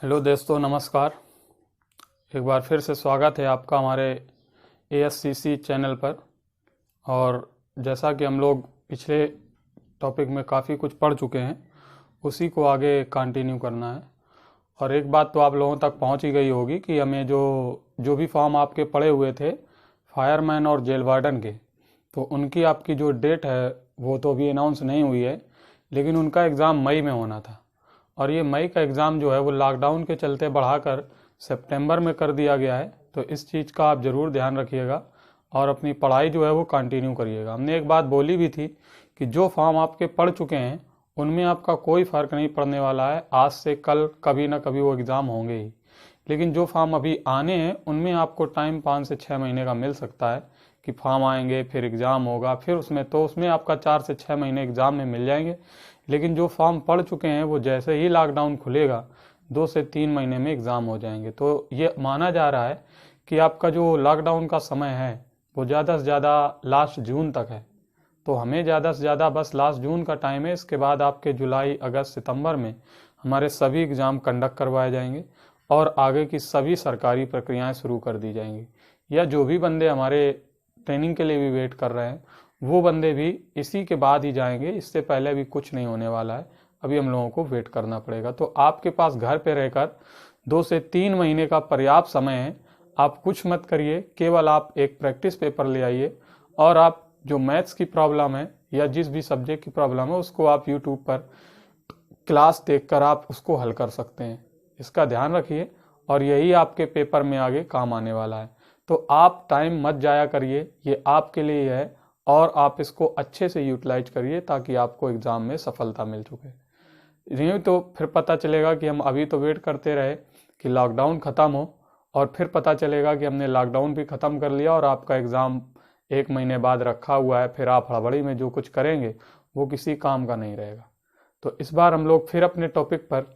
Hello दोस्तों, नमस्कार। एक बार फिर से स्वागत है आपका हमारे ASCC चैनल पर। और जैसा कि हम लोग पिछले टॉपिक में काफ़ी कुछ पढ़ चुके हैं, उसी को आगे कंटिन्यू करना है। और एक बात तो आप लोगों तक पहुंच ही गई होगी कि हमें जो जो भी फॉर्म आपके पड़े हुए थे फायरमैन और जेल वार्डन के, तो उनकी आपकी जो डेट है वो तो अभी अनाउंस नहीं हुई है, लेकिन उनका एग्ज़ाम मई में होना था। और ये मई का एग्ज़ाम जो है वो लॉकडाउन के चलते बढ़ाकर सितंबर में कर दिया गया है। तो इस चीज़ का आप ज़रूर ध्यान रखिएगा और अपनी पढ़ाई जो है वो कंटिन्यू करिएगा। हमने एक बात बोली भी थी कि जो फॉर्म आपके पढ़ चुके हैं उनमें आपका कोई फ़र्क नहीं पड़ने वाला है। आज से कल कभी ना कभी वो एग्ज़ाम होंगे ही, लेकिन जो फॉर्म अभी आने हैं उनमें आपको टाइम 5 से 6 महीने का मिल सकता है कि फॉर्म आएंगे, फिर एग्ज़ाम होगा, फिर उसमें आपका 4 से 6 महीने एग्ज़ाम में मिल जाएंगे। लेकिन जो फॉर्म पढ़ चुके हैं वो जैसे ही लॉकडाउन खुलेगा 2 से 3 महीने में एग्ज़ाम हो जाएंगे। तो ये माना जा रहा है कि आपका जो लॉकडाउन का समय है वो ज़्यादा से ज़्यादा लास्ट जून तक है। तो हमें ज़्यादा से ज़्यादा बस लास्ट जून का टाइम है। इसके बाद आपके जुलाई, अगस्त, सितंबर में हमारे सभी एग्ज़ाम कंडक्ट करवाए जाएंगे और आगे की सभी सरकारी प्रक्रियाएं शुरू कर दी जाएंगी। या जो भी बंदे हमारे ट्रेनिंग के लिए भी वेट कर रहे हैं वो बंदे भी इसी के बाद ही जाएंगे। इससे पहले भी कुछ नहीं होने वाला है, अभी हम लोगों को वेट करना पड़ेगा। तो आपके पास घर पे रहकर 2 से 3 महीने का पर्याप्त समय है। आप कुछ मत करिए, केवल आप एक प्रैक्टिस पेपर ले आइए और आप जो मैथ्स की प्रॉब्लम है या जिस भी सब्जेक्ट की प्रॉब्लम है उसको आप यूट्यूब पर क्लास देखकर आप उसको हल कर सकते हैं। इसका ध्यान रखिए और यही आपके पेपर में आगे काम आने वाला है। तो आप टाइम मत जाया करिए, ये आपके लिए है और आप इसको अच्छे से यूटिलाइज करिए ताकि आपको एग्ज़ाम में सफलता मिल चुके। नहीं तो फिर पता चलेगा कि हम अभी तो वेट करते रहे कि लॉकडाउन ख़त्म हो और फिर पता चलेगा कि हमने लॉकडाउन भी ख़त्म कर लिया और आपका एग्ज़ाम 1 महीने बाद रखा हुआ है। फिर आप हड़बड़ी में जो कुछ करेंगे वो किसी काम का नहीं रहेगा। तो इस बार हम लोग फिर अपने टॉपिक पर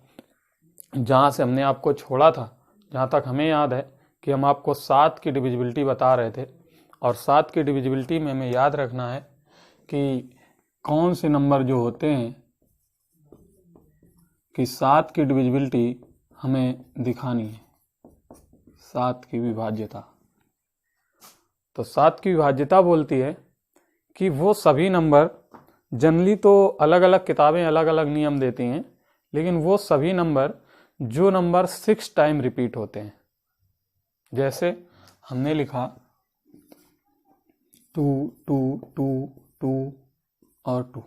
जहाँ से हमने आपको छोड़ा था, जहाँ तक हमें याद है कि हम आपको 7 की डिविजिबिलिटी बता रहे थे। और 7 की डिविजिबिलिटी में हमें याद रखना है कि कौन से नंबर जो होते हैं, कि 7 की डिविजिबिलिटी हमें दिखानी है। 7 की विभाज्यता, तो 7 की विभाज्यता बोलती है कि वो सभी नंबर, जनरली तो अलग अलग किताबें अलग अलग नियम देती हैं, लेकिन वो सभी नंबर जो नंबर 6 टाइम रिपीट होते हैं। जैसे हमने लिखा 2 2 2 2 और 2,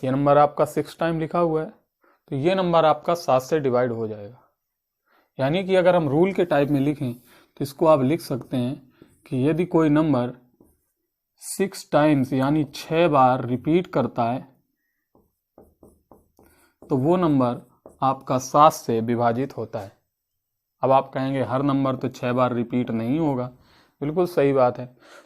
ये नंबर आपका 6 टाइम लिखा हुआ है, तो ये नंबर आपका 7 से डिवाइड हो जाएगा। यानी कि अगर हम रूल के टाइप में लिखें तो इसको आप लिख सकते हैं कि यदि कोई नंबर 6 टाइम्स यानी 6 बार रिपीट करता है तो वो नंबर आपका 7 से विभाजित होता है। अब आप कहेंगे हर नंबर तो 6 बार रिपीट नहीं होगा। बिल्कुल सही बात है।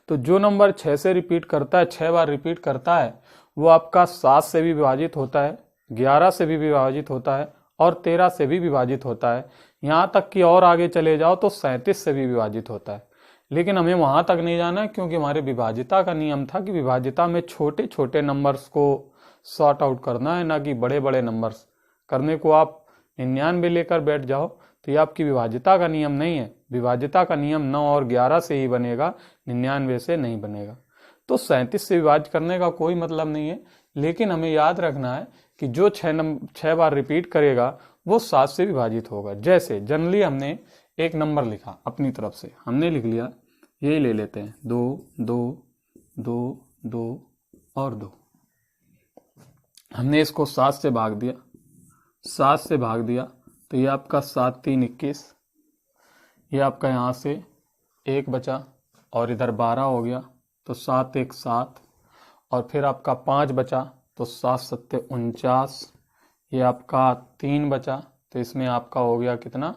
तो जो नंबर 6 से रिपीट करता है, 6 बार रिपीट करता है, वो आपका 7 से भी विभाजित होता है, 11 से भी विभाजित होता है और 13 से भी विभाजित होता है। यहाँ तक कि और आगे चले जाओ तो 37 से भी विभाजित होता है। लेकिन हमें वहाँ तक नहीं जाना है, क्योंकि हमारे विभाज्यता का नियम था कि विभाज्यता में छोटे छोटे नंबर्स को सॉर्ट आउट करना है, ना कि बड़े बड़े नंबर्स। करने को आप 99 लेकर बैठ जाओ तो ये आपकी विभाज्यता का नियम नहीं है। विभाज्यता का नियम 9 और 11 से ही बनेगा, 99 से नहीं बनेगा। तो 37 से विभाज्य करने का कोई मतलब नहीं है, लेकिन हमें याद रखना है कि जो 6 बार रिपीट करेगा वो 7 से विभाजित होगा। जैसे जनरली हमने एक नंबर लिखा अपनी तरफ से, हमने लिख लिया, यही ले लेते हैं 2 2 2 2 और 2। हमने इसको 7 से भाग दिया, 7 से भाग दिया तो ये आपका 7 3 21, ये आपका यहाँ से 1 बचा और इधर 12 हो गया तो 7 1 7, और फिर आपका 5 बचा तो 7 7 49, ये आपका 3 बचा तो इसमें आपका हो गया कितना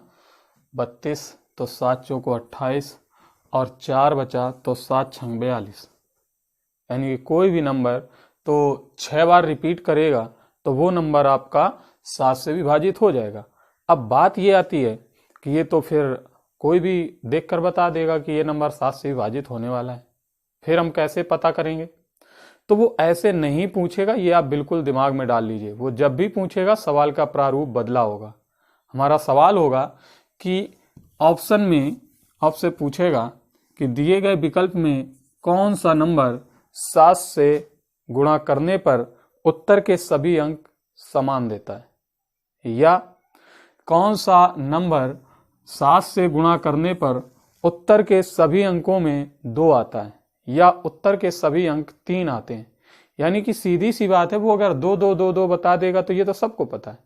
32, तो 7 चौको 28, और 4 बचा तो 7 छंग 42। यानी कि कोई भी नंबर तो 6 बार रिपीट करेगा तो वो नंबर आपका 7 से विभाजित हो जाएगा। अब बात ये आती है कि ये तो फिर कोई भी देख कर बता देगा कि ये नंबर 7 से विभाजित होने वाला है, फिर हम कैसे पता करेंगे? तो वो ऐसे नहीं पूछेगा, ये आप बिल्कुल दिमाग में डाल लीजिए। वो जब भी पूछेगा सवाल का प्रारूप बदला होगा। हमारा सवाल होगा कि ऑप्शन में आपसे पूछेगा कि दिए गए विकल्प में कौन सा नंबर 7 से गुणा करने पर उत्तर के सभी अंक समान देता है, या कौन सा नंबर 7 से गुणा करने पर उत्तर के सभी अंकों में 2 आता है, या उत्तर के सभी अंक 3 आते हैं। यानी कि सीधी सी बात है, वो अगर 2 2 2 2 बता देगा तो ये तो सबको पता है,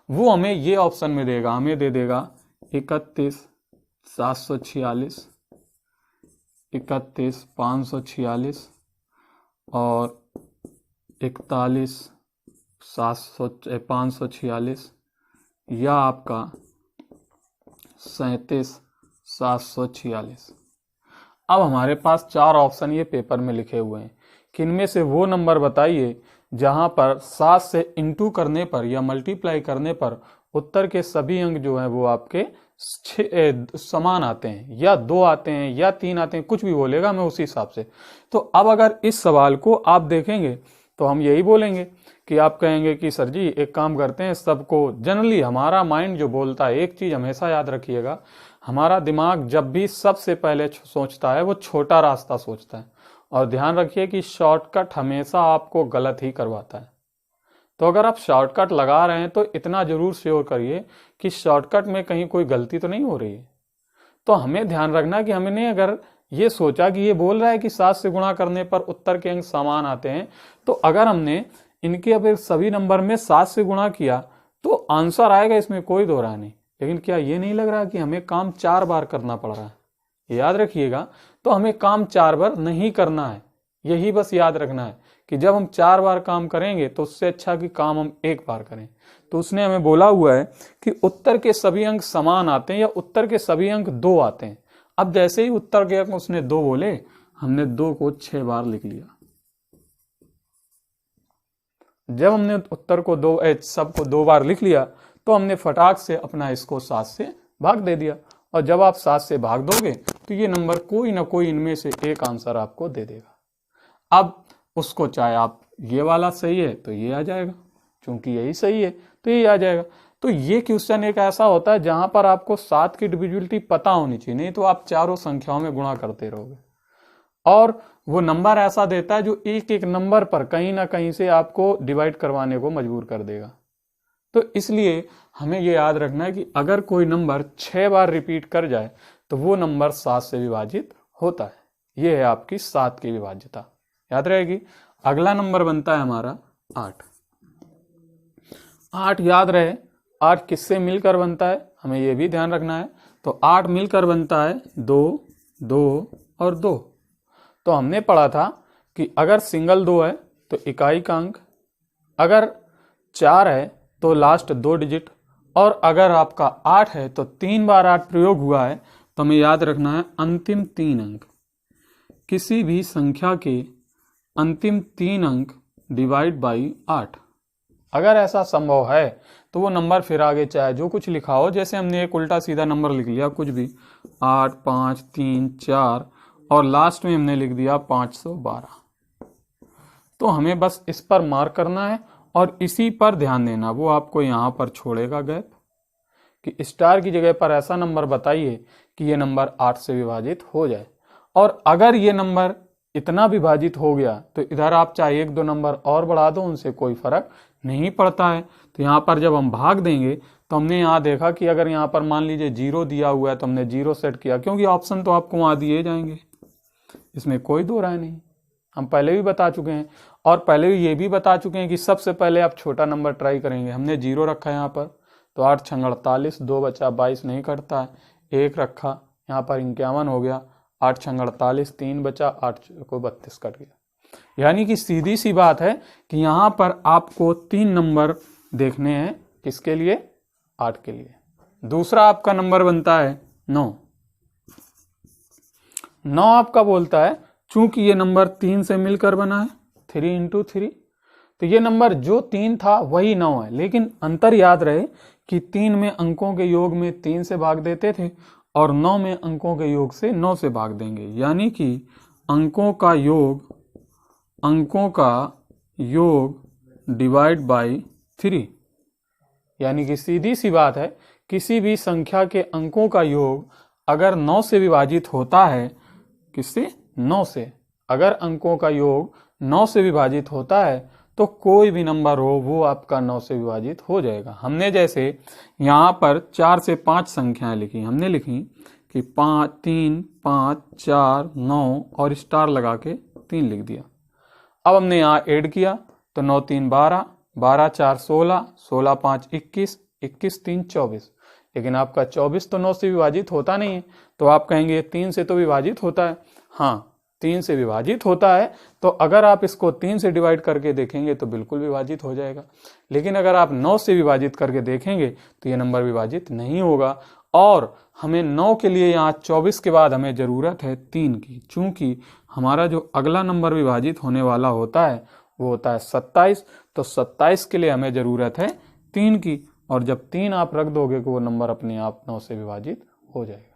वो हमें ये ऑप्शन में देगा, हमें दे देगा 31 746, 31 546 और 41 546, या आपका 37 746। अब हमारे पास 4 ऑप्शन ये पेपर में लिखे हुए हैं कि इनमें से वो नंबर बताइए जहां पर 7 से इंटू करने पर या मल्टीप्लाई करने पर उत्तर के सभी अंक जो हैं वो आपके समान आते हैं, या 2 आते हैं या 3 आते हैं, कुछ भी बोलेगा मैं उसी हिसाब से। तो अब अगर इस सवाल को आप देखेंगे तो हम यही बोलेंगे कि आप कहेंगे कि सर जी एक काम करते हैं, सबको जनरली हमारा माइंड जो बोलता है, एक चीज हमेशा याद रखिएगा, हमारा दिमाग जब भी सबसे पहले सोचता है वो छोटा रास्ता सोचता है, और ध्यान रखिए कि शॉर्टकट हमेशा आपको गलत ही करवाता है। तो अगर आप शॉर्टकट लगा रहे हैं तो इतना जरूर श्योर करिए कि शॉर्टकट में कहीं कोई गलती तो नहीं हो रही है। तो हमें ध्यान रखना कि हमने अगर ये सोचा कि ये बोल रहा है कि 7 से गुणा करने पर उत्तर के अंक समान आते हैं, तो अगर हमने इनके अब सभी नंबर में 7 से गुणा किया तो आंसर आएगा, इसमें कोई दो राय नहीं। लेकिन क्या ये नहीं लग रहा कि हमें काम 4 बार करना पड़ रहा है? याद रखिएगा, तो हमें काम 4 बार नहीं करना है, यही बस याद रखना है कि जब हम 4 बार काम करेंगे तो उससे अच्छा कि काम हम 1 बार करें। तो उसने हमें बोला हुआ है कि उत्तर के सभी अंक समान आते हैं या उत्तर के सभी अंक 2 आते हैं। अब जैसे ही उत्तर के अंक उसने 2 बोले, हमने 2 को 6 बार लिख लिया। जब हमने उत्तर को सबको 2 बार लिख लिया तो हमने फटाक से अपना इसको 7 से भाग दे दिया, और जब आप 7 से भाग दोगे तो ये नंबर कोई ना कोई इनमें से एक आंसर आपको दे देगा। अब उसको चाहे आप ये वाला सही है तो ये आ जाएगा, क्योंकि यही सही है तो ये आ जाएगा। तो ये क्वेश्चन एक ऐसा होता है जहां पर आपको 7 की डिविजिबिलिटी पता होनी चाहिए, नहीं तो आप चारों संख्याओं में गुणा करते रहोगे, और वो नंबर ऐसा देता है जो एक एक नंबर पर कहीं ना कहीं से आपको डिवाइड करवाने को मजबूर कर देगा। तो इसलिए हमें ये याद रखना है कि अगर कोई नंबर 6 बार रिपीट कर जाए तो वो नंबर 7 से विभाजित होता है। ये है आपकी 7 की विभाज्यता, याद रहेगी। अगला नंबर बनता है हमारा 8। 8 याद रहे, 8 किससे मिलकर बनता है, हमें यह भी ध्यान रखना है। तो 8 मिलकर बनता है 2 2 और 2। तो हमने पढ़ा था कि अगर सिंगल 2 है तो इकाई का अंक, अगर 4 है तो लास्ट 2 डिजिट, और अगर आपका 8 है तो 3 बार 8 प्रयोग हुआ है तो हमें याद रखना है अंतिम 3 अंक। किसी भी संख्या के अंतिम 3 अंक डिवाइड बाई 8। अगर ऐसा संभव है तो वो नंबर फिर आगे चाहे जो कुछ लिखा हो, जैसे हमने एक उल्टा सीधा नंबर लिख लिया कुछ भी, 8 5 3 4 और लास्ट में हमने लिख दिया 512। तो हमें बस इस पर मार्क करना है और इसी पर ध्यान देना। वो आपको यहां पर छोड़ेगा गैप कि स्टार की जगह पर ऐसा नंबर बताइए कि ये नंबर 8 से विभाजित हो जाए, और अगर ये नंबर इतना विभाजित हो गया तो इधर आप चाहे 1 2 नंबर और बढ़ा दो, उनसे कोई फर्क नहीं पड़ता है। तो यहाँ पर जब हम भाग देंगे तो हमने यहाँ देखा कि अगर यहाँ पर मान लीजिए 0 दिया हुआ है तो हमने 0 सेट किया, क्योंकि ऑप्शन तो आपको वहां दिए जाएंगे, इसमें कोई दो राय नहीं। हम पहले भी बता चुके हैं, और पहले भी ये भी बता चुके हैं कि सबसे पहले आप छोटा नंबर ट्राई करेंगे। हमने 0 रखा है यहाँ पर, तो 8 छंग 48, 2 बचा 22 नहीं कटता है, 1 रखा यहाँ पर 51 हो गया, 8 छंग 48, 3 बचा, 8 को 32 कट गया। यानी कि सीधी सी बात है कि यहाँ पर आपको 3 नंबर देखने हैं, किसके लिए, 8 के लिए। दूसरा आपका नंबर बनता है 9। 9 आपका बोलता है चूंकि ये नंबर 3 से मिलकर बना है, 3 × 3, तो ये नंबर जो 3 था वही 9 है, लेकिन अंतर याद रहे कि 3 में अंकों के योग में 3 से भाग देते थे और 9 में अंकों के योग से 9 से भाग देंगे। यानी कि अंकों का योग डिवाइड बाई 3। यानी कि सीधी सी बात है, किसी भी संख्या के अंकों का योग अगर 9 से विभाजित होता है, किससे? 9 से। अगर अंकों का योग 9 से विभाजित होता है तो कोई भी नंबर हो वो आपका 9 से विभाजित हो जाएगा। हमने जैसे यहाँ पर 4 से 5 संख्याएं लिखी, हमने लिखी कि 5, 3, 5, 4, 9 और स्टार लगा के 3 लिख दिया। अब हमने यहाँ ऐड किया तो 9 3 12, 12 4 16, 16 5 21, 21 3 24। लेकिन आपका 24 तो 9 से विभाजित होता नहीं है, तो आप कहेंगे 3 से तो विभाजित होता है। हाँ, 3 से विभाजित होता है, तो अगर आप इसको 3 से डिवाइड करके देखेंगे तो बिल्कुल विभाजित हो जाएगा। लेकिन अगर आप 9 से विभाजित करके देखेंगे तो ये नंबर विभाजित नहीं होगा। और हमें 9 के लिए यहाँ 24 के बाद हमें ज़रूरत है 3 की, चूंकि हमारा जो अगला नंबर विभाजित होने वाला होता है वो होता है 27। तो 27 के लिए हमें ज़रूरत है 3 की, और जब 3 आप रख दोगे तो वो नंबर अपने आप 9 से विभाजित हो जाएगा।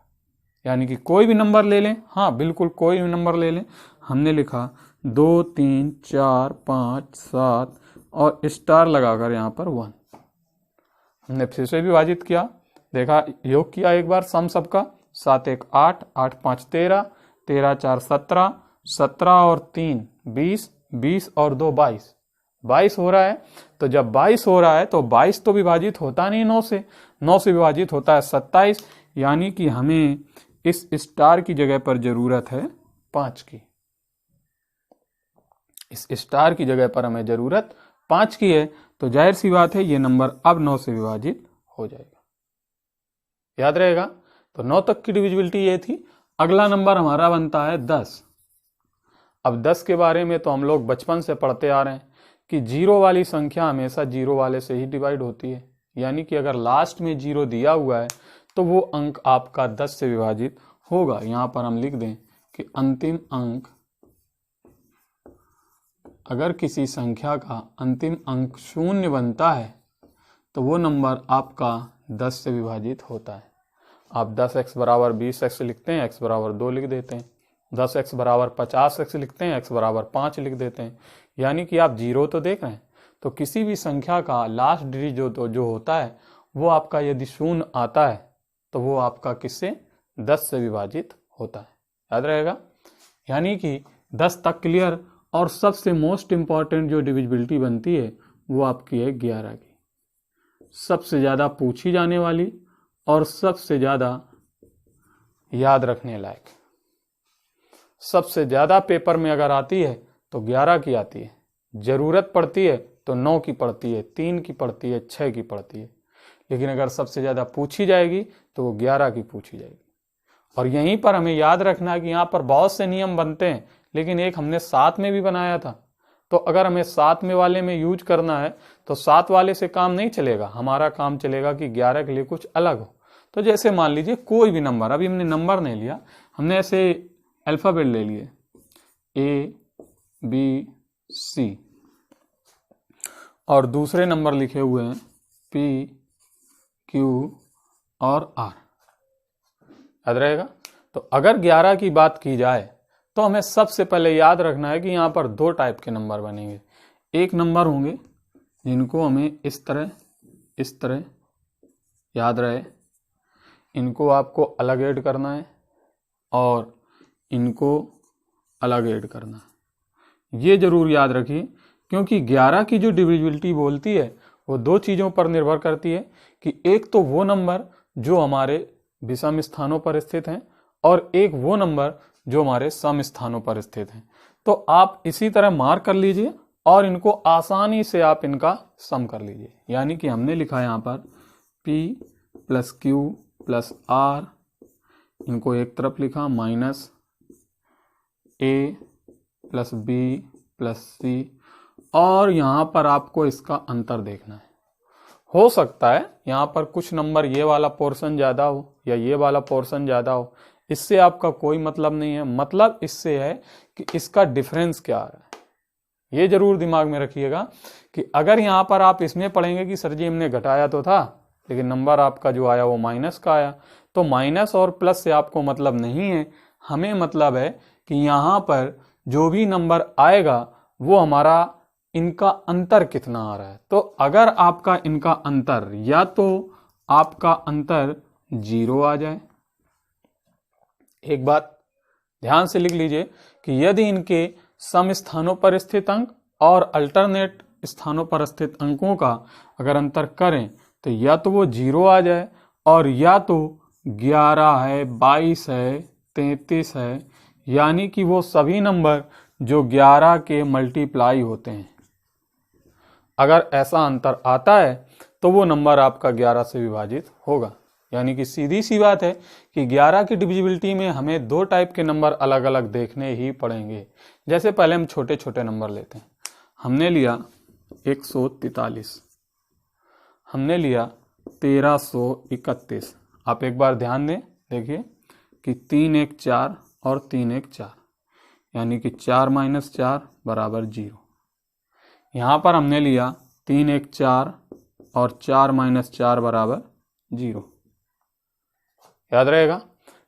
यानी कि कोई भी नंबर ले लें, हाँ बिल्कुल कोई भी नंबर ले लें। हमने लिखा 2 3 4 5 7 और स्टार लगाकर यहाँ पर 1। हमने फिर से विभाजित किया, देखा, योग किया एक बार सम सबका, 7 1 8, 8 5 13, 13 4 17, 17 और 3 20, 20 और 2 22, 22 हो रहा है। तो जब 22 हो रहा है तो 22 तो विभाजित होता नहीं 9 से, 9 से विभाजित होता है 27। यानी कि हमें इस स्टार की जगह पर जरूरत है 5 की। इस स्टार की जगह पर हमें जरूरत 5 की है, तो जाहिर सी बात है ये नंबर अब 9 से विभाजित हो जाएगा। याद रहेगा? तो 9 तक की डिविजिबिलिटी ये थी। अगला नंबर हमारा बनता है 10। अब 10 के बारे में तो हम लोग बचपन से पढ़ते आ रहे हैं कि जीरो वाली संख्या हमेशा जीरो वाले से ही डिवाइड होती है। यानी कि अगर लास्ट में जीरो दिया हुआ है तो वो अंक आपका 10 से विभाजित होगा। यहां पर हम लिख दें कि अंतिम अंक, अगर किसी संख्या का अंतिम अंक 0 बनता है तो वो नंबर आपका 10 से विभाजित होता है। आप 10x बराबर 20x लिखते हैं, x बराबर 2 लिख देते हैं। 10x बराबर 50x लिखते हैं, x बराबर 5 लिख देते हैं। यानी कि आप जीरो तो देख रहे हैं। तो किसी भी संख्या का लास्ट डिजिट जो होता है वो आपका यदि 0 आता है तो वो आपका किससे? 10 से विभाजित होता है। याद रहेगा? यानी कि 10 तक क्लियर। और सबसे मोस्ट इंपॉर्टेंट जो डिविजिबिलिटी बनती है वो आपकी है 11 की। सबसे ज़्यादा पूछी जाने वाली और सबसे ज़्यादा याद रखने लायक। सबसे ज़्यादा पेपर में अगर आती है तो 11 की आती है, ज़रूरत पड़ती है तो 9 की पड़ती है, 3 की पड़ती है, 6 की पड़ती है। लेकिन अगर सबसे ज़्यादा पूछी जाएगी तो वो 11 की पूछी जाएगी। और यहीं पर हमें याद रखना है कि यहाँ पर बहुत से नियम बनते हैं, लेकिन एक हमने 7 में भी बनाया था। तो अगर हमें 7 में वाले में यूज करना है तो 7 वाले से काम नहीं चलेगा, हमारा काम चलेगा कि 11 के लिए कुछ अलग हो। तो जैसे मान लीजिए कोई भी नंबर, अभी हमने नंबर नहीं लिया, हमने ऐसे अल्फ़ाबेट ले लिए A B C और दूसरे नंबर लिखे हुए हैं P Q और R। याद रहेगा? तो अगर 11 की बात की जाए तो हमें सबसे पहले याद रखना है कि यहाँ पर 2 टाइप के नंबर बनेंगे। एक नंबर होंगे जिनको हमें इस तरह याद रहे, इनको आपको अलग ऐड करना है और इनको अलग ऐड करना है। ये जरूर याद रखिए, क्योंकि 11 की जो डिविजिबिलिटी बोलती है वो 2 चीज़ों पर निर्भर करती है कि एक तो वो नंबर जो हमारे विषम स्थानों पर स्थित हैं और एक वो नंबर जो हमारे सम स्थानों पर स्थित हैं। तो आप इसी तरह मार्क कर लीजिए और इनको आसानी से आप इनका सम कर लीजिए। यानी कि हमने लिखा यहाँ पर P + Q + R, इनको एक तरफ लिखा माइनस A + B + C, और यहाँ पर आपको इसका अंतर देखना है। हो सकता है यहाँ पर कुछ नंबर ये वाला पोर्शन ज़्यादा हो या ये वाला पोर्शन ज़्यादा हो, इससे आपका कोई मतलब नहीं है। मतलब इससे है कि इसका डिफरेंस क्या आ रहा है। ये जरूर दिमाग में रखिएगा कि अगर यहाँ पर आप इसमें पढ़ेंगे कि सर जी हमने घटाया तो था लेकिन नंबर आपका जो आया वो माइनस का आया, तो माइनस और प्लस से आपको मतलब नहीं है। हमें मतलब है कि यहाँ पर जो भी नंबर आएगा वो हमारा इनका अंतर कितना आ रहा है। तो अगर आपका इनका अंतर, या तो आपका अंतर 0 आ जाए, एक बात ध्यान से लिख लीजिए कि यदि इनके सम स्थानों पर स्थित अंक और अल्टरनेट स्थानों पर स्थित अंकों का अगर अंतर करें तो या तो वो 0 आ जाए, और या तो 11 है, 22 है, 33 है, यानी कि वो सभी नंबर जो 11 के मल्टीप्लाई होते हैं। अगर ऐसा अंतर आता है तो वो नंबर आपका 11 से विभाजित होगा। यानी कि सीधी सी बात है कि 11 की डिविजिबिलिटी में हमें दो टाइप के नंबर अलग अलग देखने ही पड़ेंगे। जैसे पहले हम छोटे छोटे नंबर लेते हैं। हमने लिया 143, हमने लिया 1331। आप एक बार ध्यान दें, देखिए कि 3 1 4 और 3 1 4, यानी कि 4 - 4 बराबर 0। यहाँ पर हमने लिया 3 1 4 और 4 - 4 बराबर 0। याद रहेगा।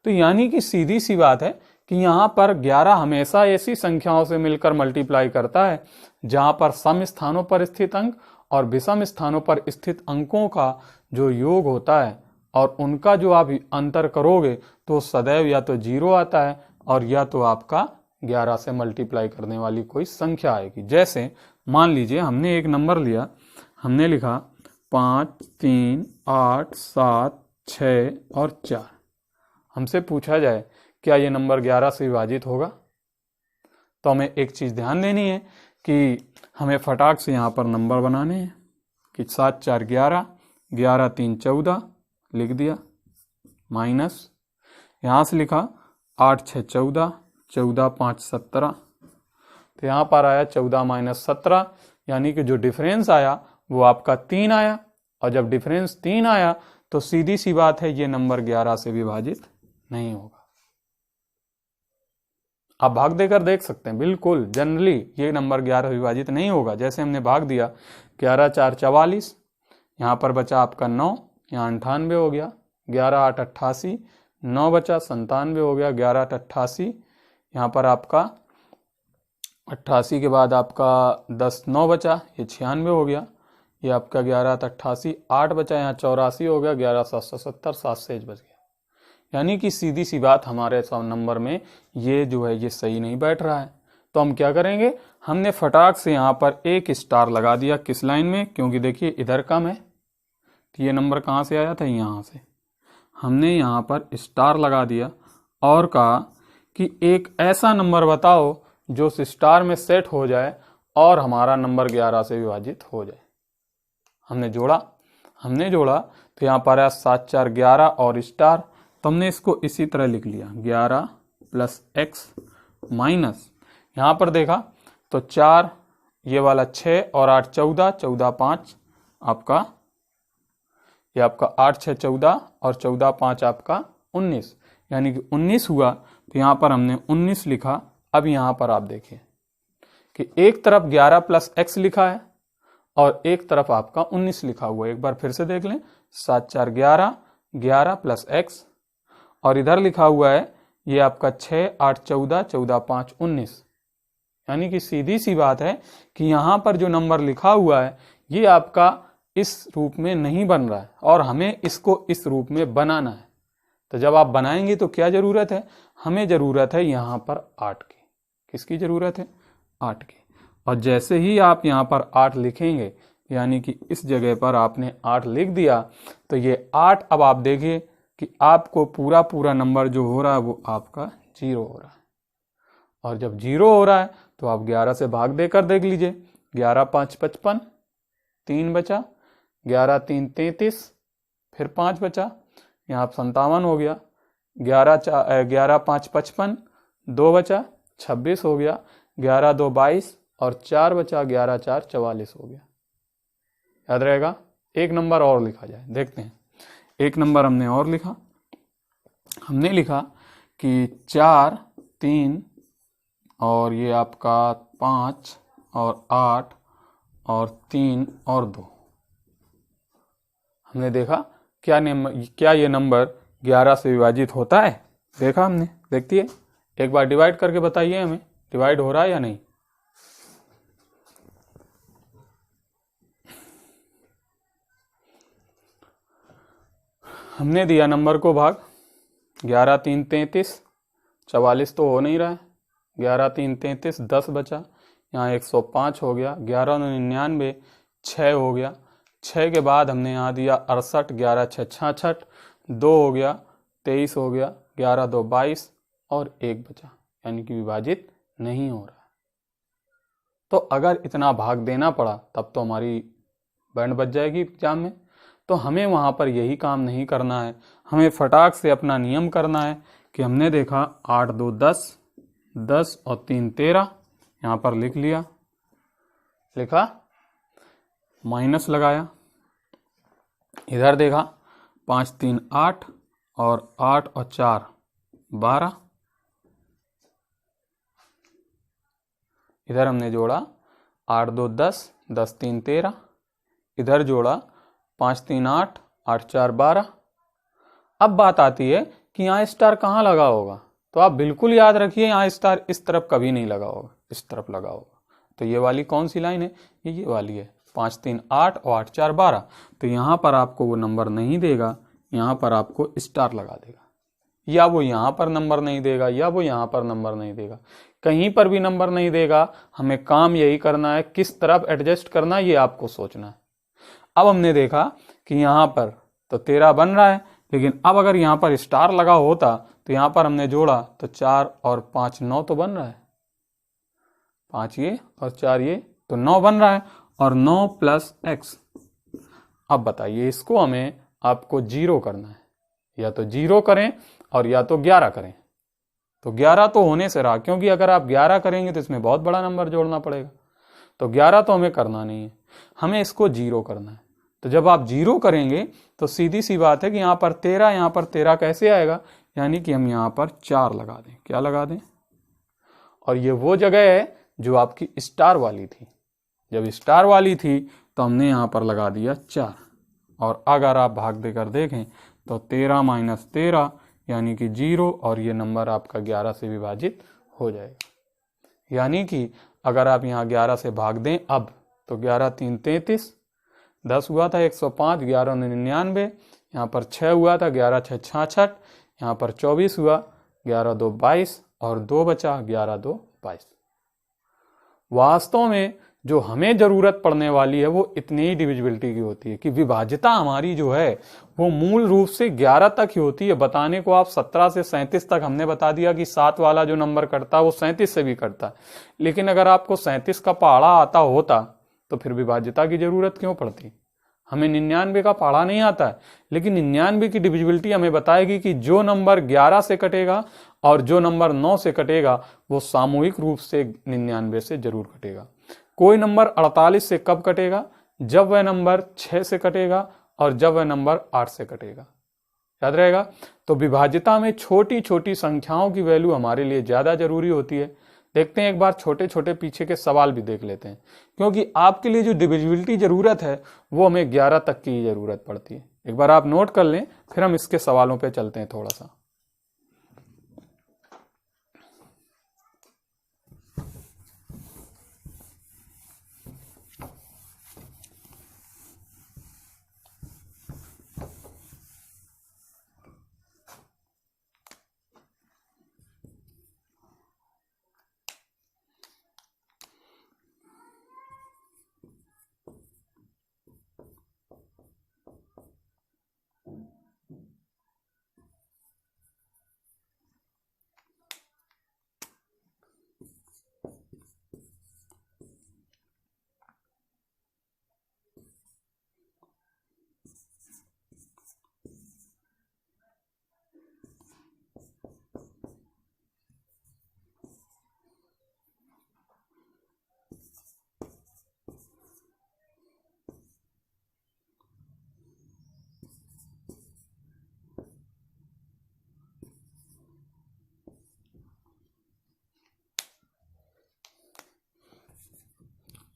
तो यानी कि सीधी सी बात है कि यहाँ पर 11 हमेशा ऐसी संख्याओं से मिलकर मल्टीप्लाई करता है जहां पर सम स्थानों पर स्थित अंक और विषम स्थानों पर स्थित अंकों का जो योग होता है और उनका जो आप अंतर करोगे तो सदैव या तो 0 आता है और या तो आपका 11 से मल्टीप्लाई करने वाली कोई संख्या आएगी। जैसे मान लीजिए हमने एक नंबर लिया, हमने लिखा 5 3 8 7 6 और 4। हमसे पूछा जाए क्या ये नंबर 11 से विभाजित होगा, तो हमें एक चीज ध्यान देनी है कि हमें फटाक से यहाँ पर नंबर बनाने हैं कि 7 4 11, 11 3 14 लिख दिया, माइनस यहाँ से लिखा 8 6 14, 14 5 17। तो यहाँ पर आया 14 - 17, यानी कि जो डिफरेंस आया वो आपका 3 आया। और जब डिफरेंस 3 आया तो सीधी सी बात है ये नंबर 11 से विभाजित नहीं होगा। आप भाग देकर देख सकते हैं, बिल्कुल जनरली ये नंबर 11 विभाजित नहीं होगा। जैसे हमने भाग दिया 11 4 44, यहाँ पर बचा आपका 9, यहाँ 98 हो गया, 11 8 88, 9 बचा 97 हो गया, 11 8 88, यहाँ पर आपका 88 के बाद आपका 10 9 बचा, ये 96 हो गया, ये आपका 11 8 88, 8 बचा, यहाँ 84 हो गया, 11 7 70, 7 से बच गया। यानी कि सीधी सी बात हमारे नंबर में ये जो है ये सही नहीं बैठ रहा है। तो हम क्या करेंगे, हमने फटाक से यहाँ पर एक स्टार लगा दिया। किस लाइन में, क्योंकि देखिए इधर कम है, तो ये नंबर कहाँ से आया था, यहाँ से। हमने यहाँ पर स्टार लगा दिया और कहा कि एक ऐसा नंबर बताओ जो उस स्टार में सेट हो जाए और हमारा नंबर 11 से विभाजित हो जाए। हमने जोड़ा तो यहाँ पर आया 7 4 11 और स्टार। तो हमने इसको इसी तरह लिख लिया 11 + x माइनस, यहाँ पर देखा तो 4 ये वाला 6 और 8 14, 14 5 आपका, ये आपका 8 6 14 और 14 5 आपका 19, यानी कि 19 हुआ। तो यहाँ पर हमने 19 लिखा। अब यहाँ पर आप देखिए कि एक तरफ 11 + x लिखा है और एक तरफ आपका 19 लिखा हुआ है। एक बार फिर से देख लें, 7 4 11, 11 + x, और इधर लिखा हुआ है ये आपका 6 8 14, 14 5 19। यानी कि सीधी सी बात है कि यहाँ पर जो नंबर लिखा हुआ है ये आपका इस रूप में नहीं बन रहा है और हमें इसको इस रूप में बनाना है। तो जब आप बनाएंगे तो क्या जरूरत है, हमें जरूरत है यहाँ पर 8 की। किसकी जरूरत है, 8 की। और जैसे ही आप यहाँ पर 8 लिखेंगे, यानी कि इस जगह पर आपने 8 लिख दिया, तो ये 8 अब आप देखिए कि आपको पूरा नंबर जो हो रहा है वो आपका 0 हो रहा है। और जब 0 हो रहा है तो आप 11 से भाग देकर देख लीजिए, 11 5 55, 3 बचा, 11 3 33, फिर 5 बचा, यहाँ 57 हो गया, 11 5 55, 2 बचा, 26 हो गया, 11 2 22 और 4 बचा, 11 4 44 हो गया। याद रहेगा। एक नंबर और लिखा जाए, देखते हैं। एक नंबर हमने और लिखा, हमने लिखा कि 4 3 और ये आपका 5 और 8 और 3 और 2। हमने देखा क्या ये नंबर 11 से विभाजित होता है, देखा हमने। देखती है, एक बार डिवाइड करके बताइए हमें डिवाइड हो रहा है या नहीं। हमने दिया नंबर को भाग, 11 3 33, 44 तो हो नहीं रहा है, 11 3 33, 10 बचा, यहाँ 105 हो गया, 11 9 99, 6 हो गया, 6 के बाद हमने यहाँ दिया 68, 11 6 66, 2 हो गया, 23 हो गया, 11 2 22 और 1 बचा, यानी कि विभाजित नहीं हो रहा। तो अगर इतना भाग देना पड़ा तब तो हमारी बैंड बच जाएगी एग्जाम में। तो हमें वहाँ पर यही काम नहीं करना है, हमें फटाक से अपना नियम करना है कि हमने देखा 8 2 10, 10 और 3 13, यहाँ पर लिख लिया, लिखा, माइनस लगाया, इधर देखा 5 3 8 और 8 और 4 12, इधर हमने जोड़ा 8 2 10, 10 3 13, इधर जोड़ा 5 3 8, 8 4 12। अब बात आती है कि यहाँ स्टार कहाँ लगा होगा, तो आप बिल्कुल याद रखिए यहाँ स्टार इस तरफ कभी नहीं लगा होगा, इस तरफ लगा होगा। तो ये वाली कौन सी लाइन है, ये वाली है, 5 3 8 और 8 4 12। तो यहाँ पर आपको वो नंबर नहीं देगा, यहाँ पर आपको स्टार लगा देगा, या वो यहाँ पर नंबर नहीं देगा, या वो यहाँ पर नंबर नहीं देगा, कहीं पर भी नंबर नहीं देगा। हमें काम यही करना है, किस तरफ एडजस्ट करना है ये आपको सोचना है। अब हमने देखा कि यहाँ पर तो 13 बन रहा है, लेकिन अब अगर यहाँ पर स्टार लगा होता तो यहाँ पर हमने जोड़ा तो 4 और 5 9 तो बन रहा है, 5 ये और 4 ये तो 9 बन रहा है, और 9 प्लस x। अब बताइए इसको हमें आपको 0 करना है, या तो 0 करें और या तो 11 करें। तो 11 तो होने से रहा, क्योंकि अगर आप 11 करेंगे तो इसमें बहुत बड़ा नंबर जोड़ना पड़ेगा, तो 11 तो हमें करना नहीं है, हमें इसको 0 करना है। तो जब आप 0 करेंगे तो सीधी सी बात है कि यहाँ पर 13, यहाँ पर 13 कैसे आएगा, यानी कि हम यहाँ पर 4 लगा दें, क्या लगा दें, और ये वो जगह है जो आपकी स्टार वाली थी। जब स्टार वाली थी तो हमने यहाँ पर लगा दिया 4, और अगर आप भाग देकर देखें तो 13 माइनस 13 यानी कि 0, और ये नंबर आपका 11 से विभाजित हो जाएगा। यानी कि अगर आप यहाँ 11 से भाग दें अब तो 11 3 33, 10 हुआ था 105, 11 99, यहाँ पर 6 हुआ था 11 6 66, यहाँ पर 24 हुआ, 11 2 22 और 2 बचा, 11 2 22। वास्तव में जो हमें जरूरत पड़ने वाली है वो इतनी ही डिविजिबिलिटी की होती है कि विभाज्यता हमारी जो है वो मूल रूप से 11 तक ही होती है। बताने को आप 17 से 37 तक हमने बता दिया कि 7 वाला जो नंबर कटता है वो 37 से भी कटता है, लेकिन अगर आपको 37 का पहाड़ा आता होता तो फिर विभाज्यता की जरूरत क्यों पड़ती। हमें 99 का पहाड़ा नहीं आता है, लेकिन 99 की डिविजिबिलिटी हमें बताएगी कि जो नंबर 11 से कटेगा और जो नंबर 9 से कटेगा वो सामूहिक रूप से 99 से जरूर कटेगा। कोई नंबर 48 से कब कटेगा, जब वह नंबर 6 से कटेगा और जब वह नंबर 8 से कटेगा, याद रहेगा। तो विभाज्यता में छोटी छोटी संख्याओं की वैल्यू हमारे लिए ज्यादा जरूरी होती है। देखते हैं एक बार छोटे छोटे पीछे के सवाल भी देख लेते हैं, क्योंकि आपके लिए जो डिविजिबिलिटी जरूरत है वो हमें 11 तक की ही जरूरत पड़ती है। एक बार आप नोट कर लें, फिर हम इसके सवालों पे चलते हैं थोड़ा सा।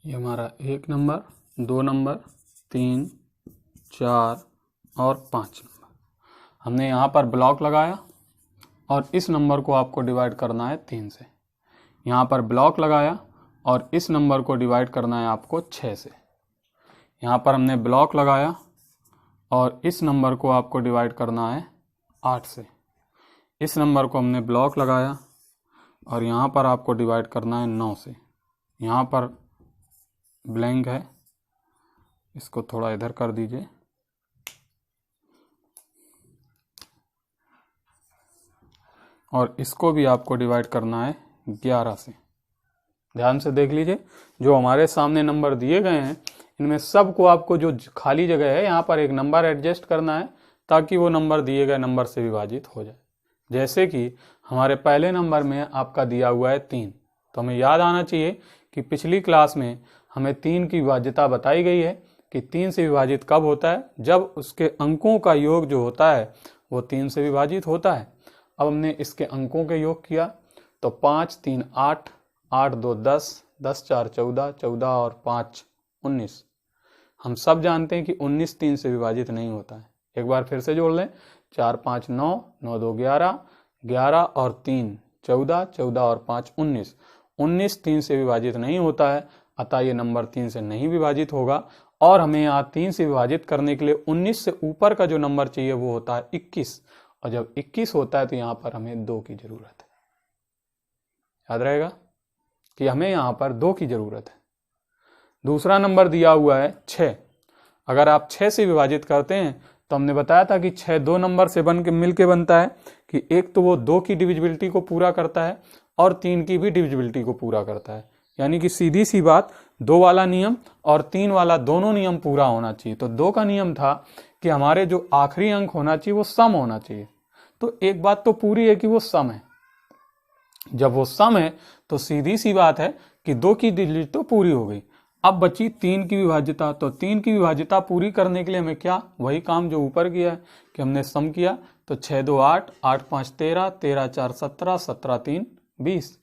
ये हमारा 1 नंबर, 2 नंबर, 3 4 और 5 नंबर हमने यहाँ पर ब्लॉक लगाया, और इस नंबर को आपको डिवाइड करना है 3 से। यहाँ पर ब्लॉक लगाया और इस नंबर को डिवाइड करना है आपको 6 से। यहाँ पर हमने ब्लॉक लगाया और इस नंबर को आपको डिवाइड करना है 8 से। इस नंबर को हमने ब्लॉक लगाया और यहाँ पर आपको डिवाइड करना है 9 से। यहाँ पर ब्लैंक है, इसको थोड़ा इधर कर दीजिए। और इसको भी आपको डिवाइड करना है 11 से। ध्यान से देख लीजिए, जो हमारे सामने नंबर दिए गए हैं इनमें सबको आपको जो खाली जगह है यहाँ पर एक नंबर एडजस्ट करना है ताकि वो नंबर दिए गए नंबर से विभाजित हो जाए। जैसे कि हमारे पहले नंबर में आपका दिया हुआ है 3, तो हमें याद आना चाहिए कि पिछली क्लास में हमें 3 की विभाज्यता बताई गई है कि 3 से विभाजित कब होता है, जब उसके अंकों का योग जो होता है वो 3 से विभाजित होता है। अब हमने इसके अंकों के योग किया तो 5 3 8, 8 2 10, 10 4 14, 14 और 5 19। हम सब जानते हैं कि 19 3 से विभाजित नहीं होता है। एक बार फिर से जोड़ लें, 4 5 9, 9 2 11, 11 और 3 14, 14 और 5 19। 19 3 से विभाजित नहीं होता है, अतः ये नंबर 3 से नहीं विभाजित होगा। और हमें यहाँ 3 से विभाजित करने के लिए 19 से ऊपर का जो नंबर चाहिए वो होता है 21, और जब 21 होता है तो यहाँ पर हमें 2 की जरूरत है। याद रहेगा कि हमें यहाँ पर 2 की जरूरत है। दूसरा नंबर दिया हुआ है 6। अगर आप 6 से विभाजित करते हैं तो हमने बताया था कि 6 2 नंबर से मिलके बनता है कि एक तो वो 2 की डिविजिबिलिटी को पूरा करता है और 3 की भी डिविजिबिलिटी को पूरा करता है। यानी कि सीधी सी बात, 2 वाला नियम और 3 वाला दोनों नियम पूरा होना चाहिए। तो 2 का नियम था कि हमारे जो आखिरी अंक होना चाहिए वो सम होना चाहिए। तो एक बात तो पूरी है कि वो सम है। जब वो सम है तो सीधी सी बात है कि 2 की डिविजिबिलिटी तो पूरी हो गई। अब बची 3 की विभाज्यता। तो 3 की विभाज्यता पूरी करने के लिए हमें क्या, वही काम जो ऊपर किया है कि हमने सम किया। तो 6 2 8, 8 5 13, 13 4 17, 17 3 20।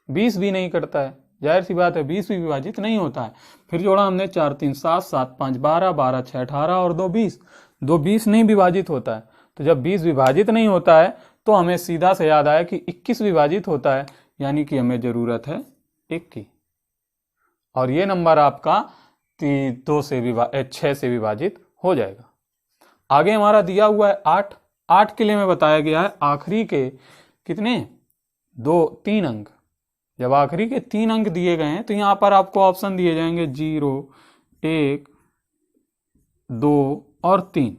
20 भी नहीं करता है, जाहिर सी बात है 20 भी विभाजित नहीं होता है। फिर जोड़ा हमने 4 3 7, 7 5 12, 12 6 18 और 2 20। 2 20 नहीं विभाजित होता है। तो जब 20 विभाजित नहीं होता है तो हमें सीधा से याद आया कि 21 विभाजित होता है, यानी कि हमें जरूरत है 1 की। और ये नंबर आपका 6 से विभाजित हो जाएगा। आगे हमारा दिया हुआ है 8। 8 के लिए हमें बताया गया है आखिरी के कितने 3 अंक। जब आखिरी के 3 अंक दिए गए हैं तो यहां पर आपको ऑप्शन दिए जाएंगे 0 1 2 और 3।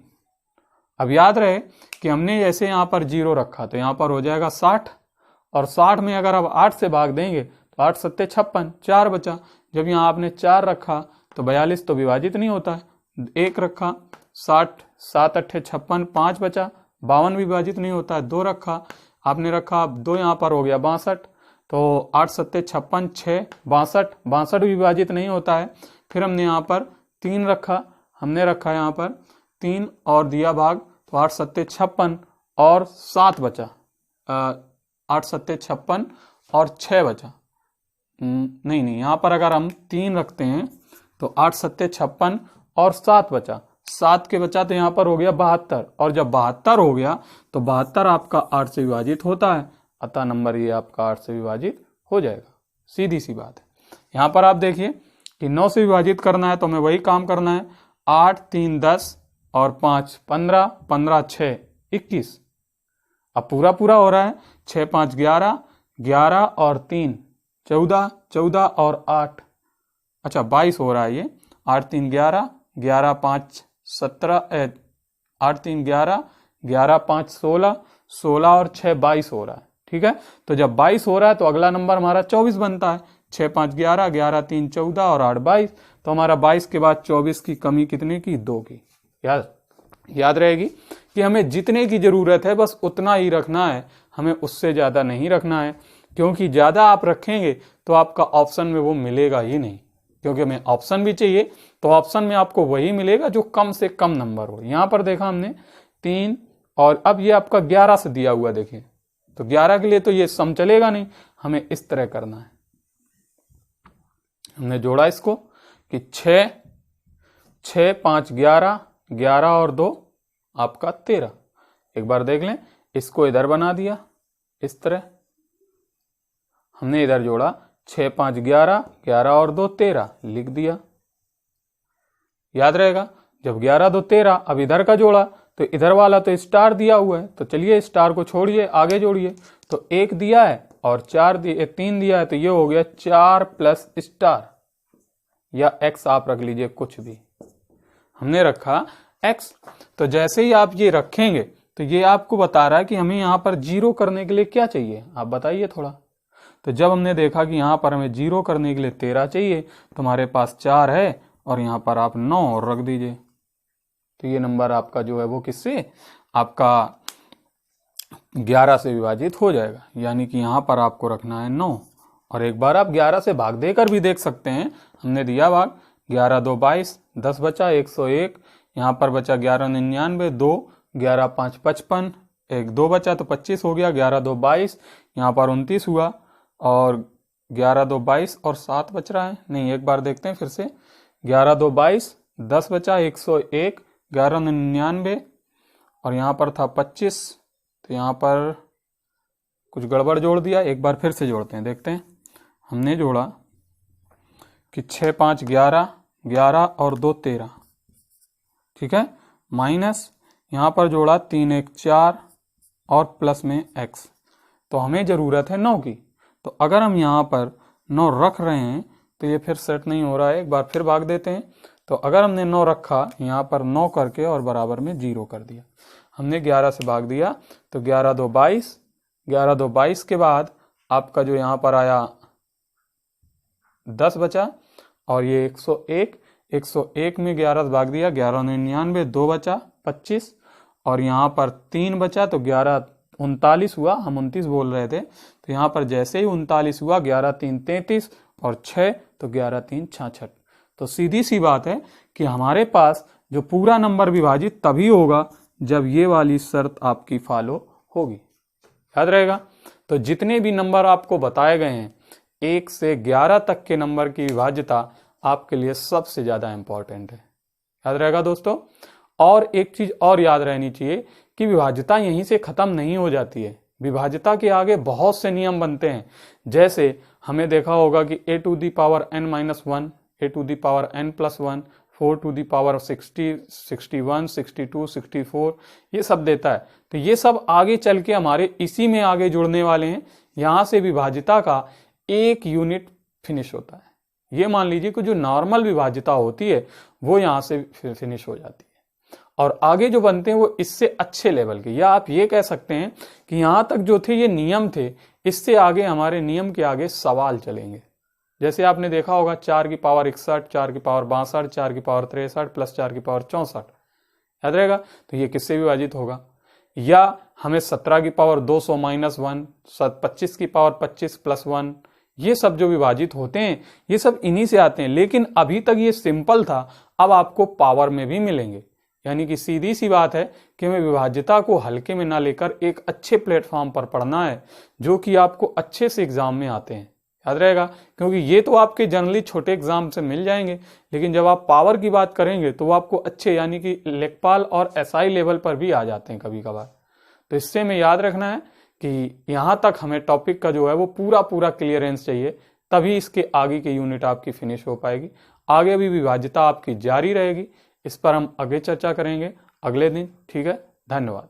अब याद रहे कि हमने जैसे यहां पर 0 रखा तो यहां पर हो जाएगा 60, और 60 में अगर आप 8 से भाग देंगे तो 8 7 56, 4 बचा। जब यहाँ आपने 4 रखा तो 42 तो विभाजित नहीं होता है। 1 रखा 60, 7 8 56, 5 बचा। 52 विभाजित नहीं होता है। 2 रखा आपने रखा 2, यहाँ पर हो गया 62। तो 8 7 56, 6 62, 62 विभाजित नहीं होता है। फिर हमने यहाँ पर 3 रखा, हमने रखा यहाँ पर 3 और दिया भाग, तो 8 7 56 और 7 बचा। 8 7 56 और 6 बचा। नहीं, यहाँ पर अगर हम 3 रखते हैं तो 8 7 56 और 7 बचा। 7 के बचा तो यहाँ पर हो गया 72, और जब 72 हो गया तो 72 आपका 8 से विभाजित होता है, अतः नंबर ये आपका 8 से विभाजित हो जाएगा। सीधी सी बात है। यहाँ पर आप देखिए कि 9 से विभाजित करना है तो हमें वही काम करना है। 8 3 10 और 5 15, 15 6 21। अब पूरा पूरा हो रहा है। 6 5 11, 11 और 3 14, 14 और 8, अच्छा 22 हो रहा है ये। 8 3 11, 11 5 17, 8 3 11, 11 5 16, 16 और 6 22 हो रहा है। ठीक है, तो जब 22 हो रहा है तो अगला नंबर हमारा 24 बनता है। 6 5 11, 11 3 14 और 8 22। तो हमारा 22 के बाद 24 की कमी कितने की, 2 की। याद रहेगी कि हमें जितने की जरूरत है बस उतना ही रखना है, हमें उससे ज्यादा नहीं रखना है, क्योंकि ज्यादा आप रखेंगे तो आपका ऑप्शन में वो मिलेगा ही नहीं। क्योंकि हमें ऑप्शन भी चाहिए, तो ऑप्शन में आपको वही मिलेगा जो कम से कम नंबर हो। यहां पर देखा हमने 3, और अब ये आपका 11 से दिया हुआ, देखिए तो 11 के लिए तो ये सम चलेगा नहीं, हमें इस तरह करना है। हमने जोड़ा इसको कि 6 6 5 11, 11 और 2 आपका 13। एक बार देख लें, इसको इधर बना दिया इस तरह, हमने इधर जोड़ा 6 5 11, 11 और 2 13 लिख दिया। याद रहेगा जब 11 2 13, अब इधर का जोड़ा तो इधर वाला तो स्टार दिया हुआ है, तो चलिए स्टार को छोड़िए, आगे जोड़िए। तो 1 दिया है और 3 दिया है, तो ये हो गया 4 प्लस स्टार, या x आप रख लीजिए, कुछ भी हमने रखा x। तो जैसे ही आप ये रखेंगे तो ये आपको बता रहा है कि हमें यहाँ पर 0 करने के लिए क्या चाहिए, आप बताइए थोड़ा। तो जब हमने देखा कि यहाँ पर हमें 0 करने के लिए 13 चाहिए, तो हमारे पास 4 है और यहाँ पर आप 9 और रख दीजिए। तो ये नंबर आपका जो है वो किससे, आपका 11 से विभाजित हो जाएगा, यानी कि यहाँ पर आपको रखना है 9। और एक बार आप 11 से भाग देकर भी देख सकते हैं, हमने दिया भाग 11 2 22, 10 बचा 101, यहाँ पर बचा 11 99, 2 11 5 55, 1 2 बचा तो 25 हो गया, 11 2 22, यहाँ पर 29 हुआ, और 11 2 22 और 7 बच रहा है, नहीं एक बार देखते हैं फिर से, 11 2 22, 10 बचा 101, 11 99 और यहाँ पर था 25, तो यहाँ पर कुछ गड़बड़ जोड़ दिया, एक बार फिर से जोड़ते हैं, देखते हैं। हमने जोड़ा कि 6 5 11, 11 और 2 13, ठीक है, माइनस यहाँ पर जोड़ा 3 1 4 और प्लस में x। तो हमें ज़रूरत है 9 की, तो अगर हम यहाँ पर 9 रख रहे हैं तो ये फिर सेट नहीं हो रहा है, एक बार फिर भाग देते हैं। तो अगर हमने 9 रखा, यहाँ पर 9 करके और बराबर में 0 कर दिया, हमने 11 से भाग दिया, तो 11 2 22, 11 2 22 के बाद आपका जो यहाँ पर आया 10 बचा, और ये 101, 101 में 11 से भाग दिया, 11 99, 2 बचा 25, और यहाँ पर 3 बचा, तो 11 39 हुआ, हम 29 बोल रहे थे, तो यहाँ पर जैसे ही 39 हुआ, 11 3 33 और 6, तो 11 3 66। तो सीधी सी बात है कि हमारे पास जो पूरा नंबर विभाजित तभी होगा जब ये वाली शर्त आपकी फॉलो होगी, याद रहेगा। तो जितने भी नंबर आपको बताए गए हैं 1 से 11 तक के नंबर की विभाज्यता आपके लिए सबसे ज्यादा इंपॉर्टेंट है, याद रहेगा दोस्तों। और एक चीज और याद रहनी चाहिए कि विभाज्यता यहीं से खत्म नहीं हो जाती है, विभाज्यता के आगे बहुत से नियम बनते हैं। जैसे हमें देखा होगा कि a to the power n minus 1, a to the power n plus 1, 4 to the power 60, 61, 62, 64, ये सब देता है। तो ये सब आगे चल के हमारे इसी में आगे जुड़ने वाले हैं। यहाँ से विभाज्यता का एक यूनिट फिनिश होता है। ये मान लीजिए कि जो नॉर्मल विभाज्यता होती है वो यहाँ से फिनिश हो जाती है, और आगे जो बनते हैं वो इससे अच्छे लेवल के, या आप ये कह सकते हैं कि यहाँ तक जो थे ये नियम थे, इससे आगे हमारे नियम के आगे सवाल चलेंगे। जैसे आपने देखा होगा 4 की पावर 61, 4 की पावर 62, 4 की पावर 63 प्लस 4 की पावर 64, याद रहेगा। तो ये किससे विभाजित होगा। या हमें 17 की पावर 200 माइनस 1, 25 की पावर 25 प्लस 1, ये सब जो विभाजित होते हैं ये सब इन्हीं से आते हैं। लेकिन अभी तक ये सिंपल था, अब आपको पावर में भी मिलेंगे। यानी कि सीधी सी बात है कि हमें विभाज्यता को हल्के में ना लेकर एक अच्छे प्लेटफॉर्म पर पढ़ना है, जो कि आपको अच्छे से एग्जाम में आते हैं, याद रहेगा। क्योंकि ये तो आपके जनरली छोटे एग्जाम से मिल जाएंगे, लेकिन जब आप पावर की बात करेंगे तो वो आपको अच्छे यानी कि लेखपाल और एसआई लेवल पर भी आ जाते हैं कभी कभार। तो इससे हमें याद रखना है कि यहाँ तक हमें टॉपिक का जो है वो पूरा क्लियरेंस चाहिए, तभी इसके आगे की यूनिट आपकी फिनिश हो पाएगी। आगे भी विभाज्यता आपकी जारी रहेगी, इस पर हम आगे चर्चा करेंगे अगले दिन, ठीक है। धन्यवाद।